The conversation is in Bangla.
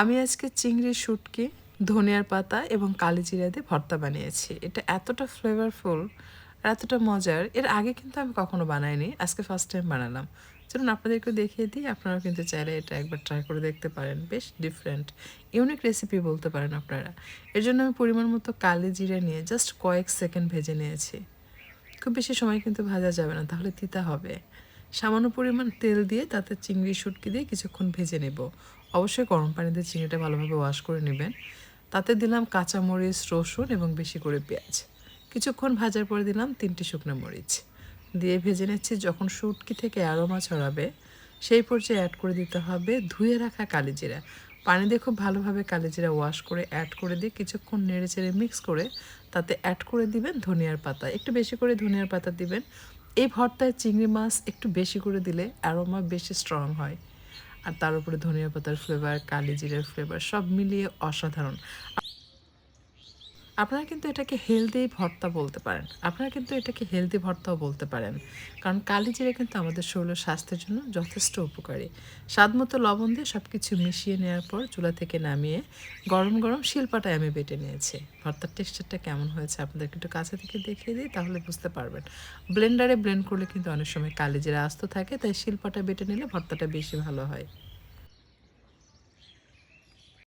আমি আজকে চিংড়ি শুটকি, ধনিয়ার পাতা এবং কালিজিরা দিয়ে ভর্তা বানিয়েছি। এটা এতটা ফ্লেভারফুল আর এতটা মজার, এর আগে কিন্তু আমি কখনো বানাইনি। আজকে ফার্স্ট টাইম বানালাম। চলুন আপনাদেরকে দেখিয়ে দিই। আপনারাও কিন্তু চাইলে এটা একবার ট্রাই করে দেখতে পারেন। বেশ ডিফারেন্ট, ইউনিক রেসিপি বলতে পারেন আপনারা। এর জন্য আমি পরিমাণ মতো কালিজিরা নিয়ে জাস্ট কয়েক সেকেন্ড ভেজে নিয়েছি। খুব বেশি সময় কিন্তু ভাজা যাবে না, তাহলে তিতা হবে। সামান্য পরিমাণ তেল দিয়ে তাতে চিংড়ি শুটকি দিয়ে কিছুক্ষণ ভেজে নেব। অবশ্যই গরম পানি দিয়ে চিংড়িটা ভালোভাবে ওয়াশ করে নেবেন। তাতে দিলাম কাঁচামরিচ, রসুন এবং বেশি করে পেঁয়াজ। কিছুক্ষণ ভাজার পরে দিলাম 3টে শুকনো মরিচ দিয়ে ভেজে নিচ্ছি। যখন শুটকি থেকে অ্যারোমা ছড়াবে সেই পর্যায়ে অ্যাড করে দিতে হবে ধুয়ে রাখা কালিজিরা। পানি দিয়ে খুব ভালোভাবে কালিজিরা ওয়াশ করে অ্যাড করে দিয়ে কিছুক্ষণ নেড়েচেড়ে মিক্স করে তাতে অ্যাড করে দিবেন ধনিয়ার পাতা। একটু বেশি করে ধনিয়ার পাতা দিবেন। এই ভর্তায় চিংড়ি মাছ একটু বেশি করে দিলে অ্যারোমা বেশি স্ট্রং হয়। আর তার উপরে ধনিয়া পাতার ফ্লেভার, কালিজিরার ফ্লেভার সব মিলিয়ে অসাধারণ। আপনারা কিন্তু এটাকে হেলদি ভর্তা বলতে পারেন। আপনারা কিন্তু এটাকে হেলদি ভর্তাও বলতে পারেন। কারণ কালিজিরা কিন্তু আমাদের শরীর স্বাস্থ্যের জন্য যথেষ্ট উপকারী। স্বাদমতো লবণ দিয়ে সব কিছু মিশিয়ে নেওয়ার পর চুলা থেকে নামিয়ে গরম গরম শিলপাটায় আমি বেটে নিয়েছি। ভর্তার টেক্সচারটা কেমন হয়েছে আপনাদেরকে একটু কাছে থেকে দেখিয়ে দিই, তাহলে বুঝতে পারবেন। ব্লেন্ডারে ব্লেন্ড করলে কিন্তু অনেক সময় কালিজিরা আস্ত থাকে, তাই শিলপাটায় বেটে নিলে ভর্তাটা বেশি ভালো হয়।